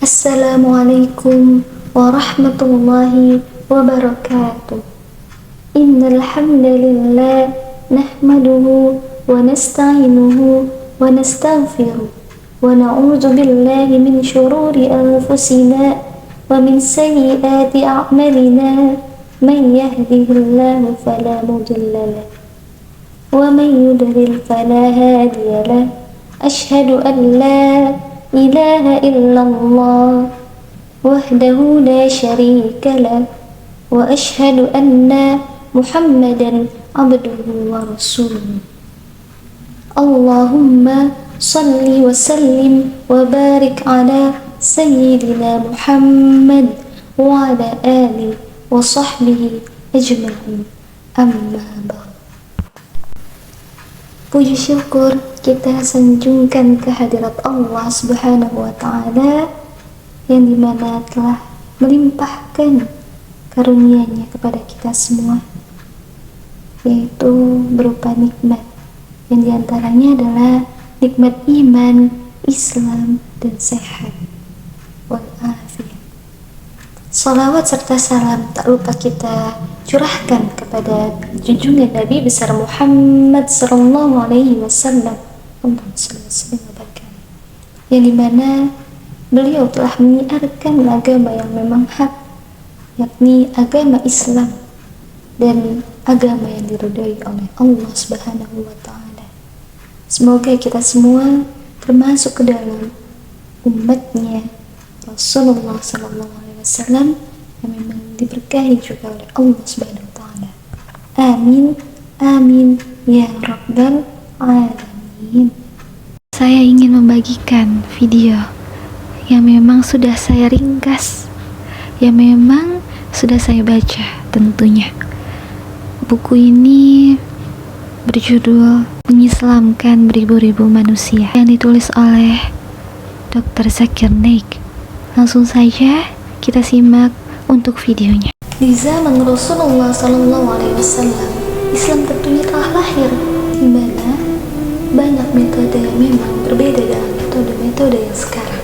Assalamualaikum warahmatullahi wabarakatuh. Innal hamdalillah nahmaduhu wa nasta'inuhu wa nastaghfiruh wa na'udzu billahi min shururi anfusina wa min sayyiati a'malina. Man yahdihillahu fala mudilla lahu wa man yudlil fala hadiya lahu. Asyhadu an la ilaha illallah wahdahu la syarika lah wa asyhadu anna Muhammadan abduhu wa rasuluh. Allahumma salli wa sallim wa barik ala sayyidina Muhammad wa ala alihi wa sahbihi ajma'in. Amma ba'd. Puji syukur kita sanjungkan kehadirat Allah Subhanahu wa Ta'ala yang dimana telah melimpahkan karunia-Nya kepada kita semua, yaitu berupa nikmat yang diantaranya adalah nikmat iman, Islam, dan sehat walafiat. Salawat serta salam tak lupa kita curahkan kepada junjungan Nabi besar Muhammad sallallahu alaihi wasallam, yang dimana beliau telah menyiarkan agama yang memang hak, yakni agama Islam dan agama yang diridhai oleh Allah Subhanahu wa Ta'ala. Semoga kita semua termasuk ke dalam umatnya Rasulullah sallallahu alaihi wasallam yang memang diberkahi juga oleh Allah Subhanahu wa Ta'ala. Amin, amin ya rabbal alamin. Saya ingin membagikan video yang memang sudah saya ringkas, yang memang sudah saya baca tentunya. Buku ini berjudul Mengislamkan Beribu-ribu Manusia, yang ditulis oleh Dr. Zakir Naik. Langsung saja kita simak untuk videonya. Di zaman Rasulullah SAW, Islam tentunya telah lahir, di mana banyak metode yang memang berbeda dengan metode-metode yang sekarang.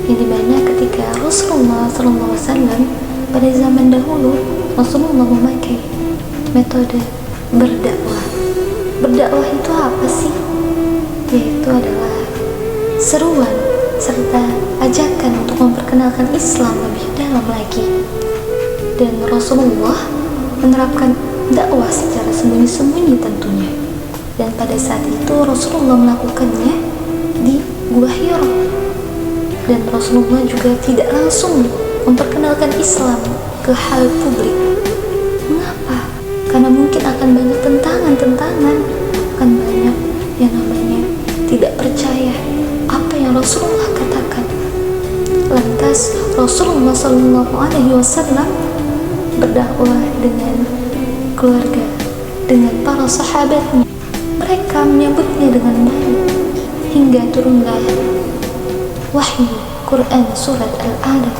Yang dimana ketika Rasulullah SAW pada zaman dahulu, Rasulullah memakai metode berdakwah. Berdakwah itu apa sih? Yaitu adalah seruan serta ajakan untuk memperkenalkan Islam lebih dalam lagi. Dan Rasulullah menerapkan dakwah secara sembunyi-sembunyi tentunya. Dan pada saat itu Rasulullah melakukannya di Gua Hira. Dan Rasulullah juga tidak langsung memperkenalkan Islam ke hal publik. Mengapa? Karena mungkin akan banyak tentangan, akan banyak yang namanya tidak percaya apa yang Rasulullah katakan. Lantas Rasulullah SAW berdakwah dengan keluarga, dengan para sahabatnya. Mereka menyambutnya dengan baik hingga turunlah wahyu Quran surat Al-Alaq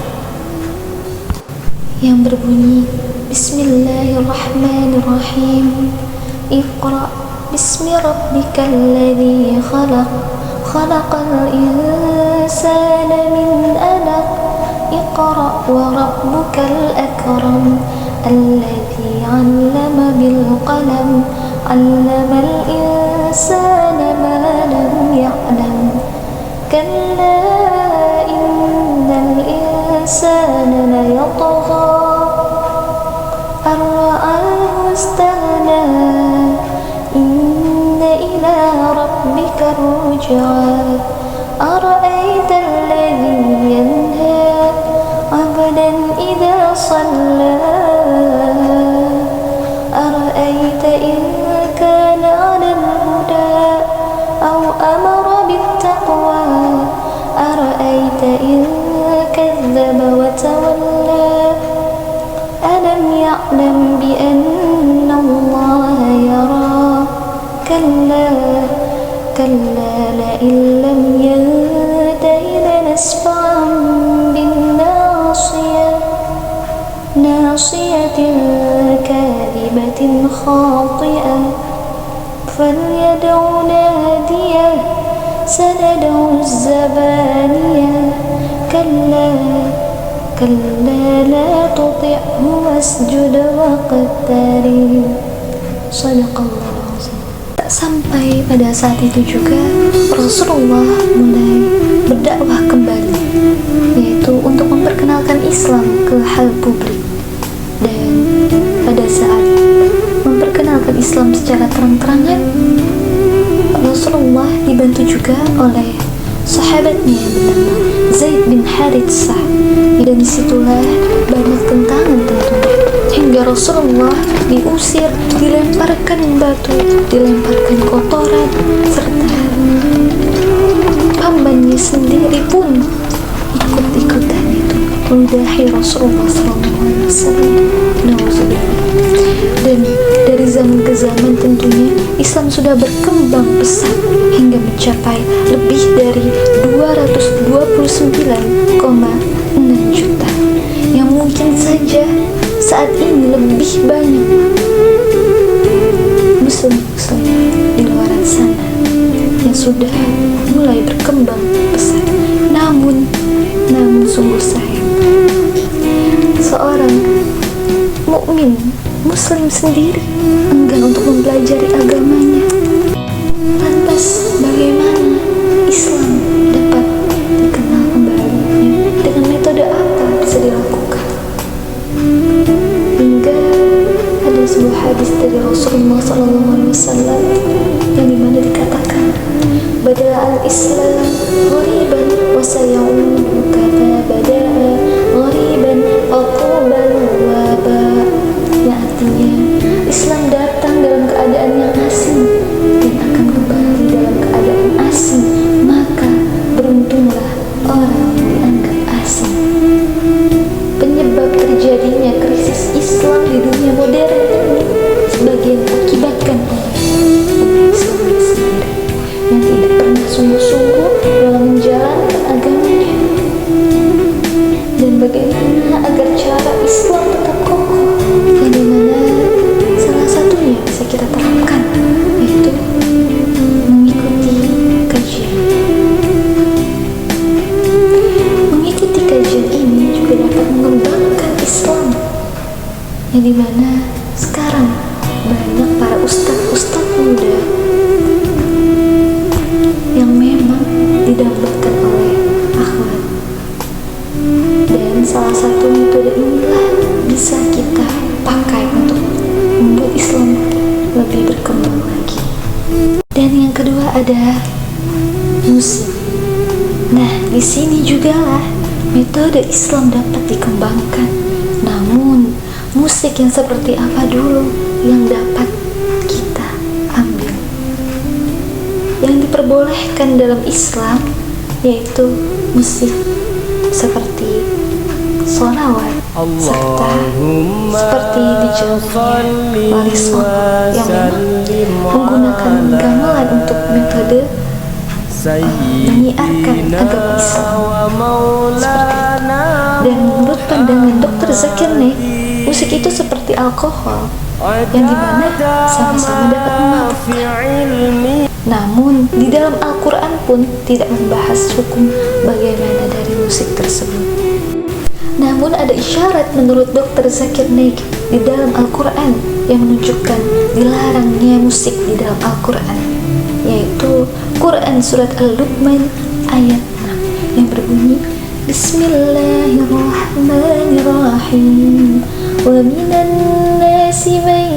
yang berbunyi, Bismillahirrahmanirrahim. Iqra bismi rabbikal ladzi khalaq, khalaqal insana min 'alaq. Iqra wa rabbukal akram, alladzi 'allama bil qalam, 'allamal insana ma lam ya'lam. Kalla innal insana la yatgha an ra'ahu istaghna, inna ila rabbika ruj'a. Ara'aita alladhi yanha 'abdan idha shalla, ara'aita in kana 'ala al-huda aw amara bit-taqwa, ara'aita in kadzdzaba wa tawalla. Alam ya'lam bi anna Allah yara, kalla la illam yantahi lanasfa'an bin nasiyatin kadhibatin khati'ah, falyad'u nadiyah, sanad'u az-zabaniyah, كلا كلا لا تطعه واسجد واقترب. Shadaqallahu azim. Tak sampai pada saat itu juga Rasulullah mulai berdakwah kembali, yaitu untuk memperkenalkan Islam ke hal publik. Dan pada saat memperkenalkan Islam secara terang-terangan, Rasulullah dibantu juga oleh sahabatnya yang bernama Zaid bin Haritsah. Dan disitulah banyak tentangan tentunya, hingga Rasulullah diusir, dilemparkan batu, dilemparkan kotoran, serta pamannya sendiri pun ikut-ikutan itu meludahi Rasulullah SAW. Dan dari zaman ke zaman tentunya Islam sudah berkembang pesat hingga mencapai lebih dari 229,6 juta, yang mungkin saja saat ini lebih banyak muslim-muslim di luar sana yang sudah mulai berkembang pesat. Namun sungguh sayang, seorang mukmin muslim sendiri enggan untuk mempelajari agamanya. Lantas bagaimana Islam dapat dikenal kembali? Dengan metode apa bisa dilakukan? Hingga ada sebuah hadis dari Rasulullah SAW yang dimana dikatakan, bada al-Islam ghariban wa sayaudu kama bada'a ghariban faqubal waba, yang artinya Islam datang dalam keadaan yang asing dan akan kembali dalam keadaan asing, maka beruntunglah orang yang dianggap asing. Penyebab terjadinya krisis Islam di dunia modern ini sebagian akibatkan oleh Islam sendiri yang tidak pernah sungguh-sungguh dalam menjalankan agamanya. Dan bagaimana agar cara Islam tetap kokoh, yang dimana salah satunya bisa kita terapkan, yaitu mengikuti kajian. Mengikuti kajian ini juga dapat mengembangkan Islam, yang dimana sekarang banyak para ustadz muda yang memang didambakan oleh akhwat. Dan salah satu metode inilah bisa kita pakai untuk membuat Islam lebih berkembang lagi. Dan yang kedua ada musik. Nah, di sini jugalah metode Islam dapat dikembangkan. Namun, musik yang seperti apa dulu yang dapat kita ambil? Yang diperbolehkan dalam Islam yaitu musik seperti sholawat, serta seperti dijalankannya warisan yang memang menggunakan gamelan untuk metode menyiarkan agama Islam seperti itu. Dan menurut pandangan Dr. Zakir Naik, musik itu seperti alkohol yang dimana sama-sama dapat memabukkan. Namun di dalam Al-Quran pun tidak membahas hukum bagaimana dari musik tersebut. Namun ada isyarat menurut Dr. Zakir Naik di dalam Al-Quran yang menunjukkan dilarangnya musik di dalam Al-Quran, yaitu Quran Surat Al-Luqman ayat 6 yang berbunyi, Bismillahirrahmanirrahim, wa minan nasi man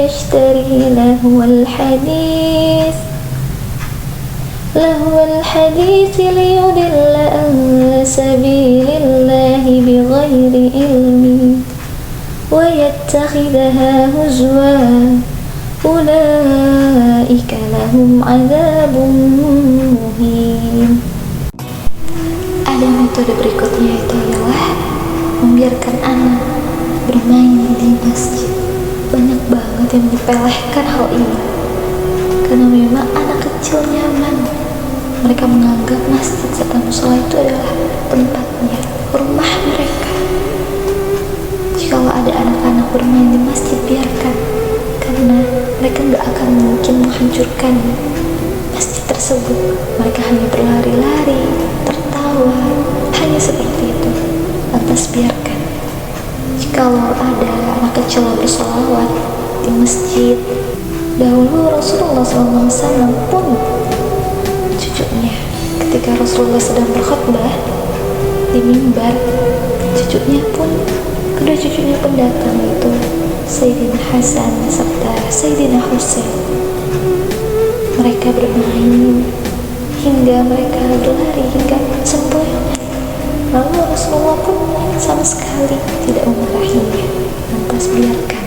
yashtari lahwal hadith liyudilla an sabilillahi bighairi ilmin wa yattakhidhaha huzwa ulaika lahum adzabun muhin. Ada metode berikutnya, yaitu ialah membiarkan anak bermain di masjid. Banyak banget yang menyepelekan hal ini karena memang anak kecil nyaman. Mereka menganggap masjid serta musola itu adalah tempatnya, rumah mereka. Jikalau ada anak-anak bermain di masjid, biarkan, karena mereka gak akan mungkin menghancurkan masjid tersebut. Mereka hanya berlari-lari, tertawa, hanya seperti biarkan. Jikalau ada anak kecil bersolawat di masjid, dahulu Rasulullah SAW pun cucunya, ketika Rasulullah sedang berkhutbah di mimbar, kedua cucunya pun datang, itu Sayyidina Hasan serta Sayyidina Husain. Mereka bermain hingga mereka berlari hingga sempurna. Lalu Rasulullah pun sama sekali tidak memarahinya. Lantas biarkan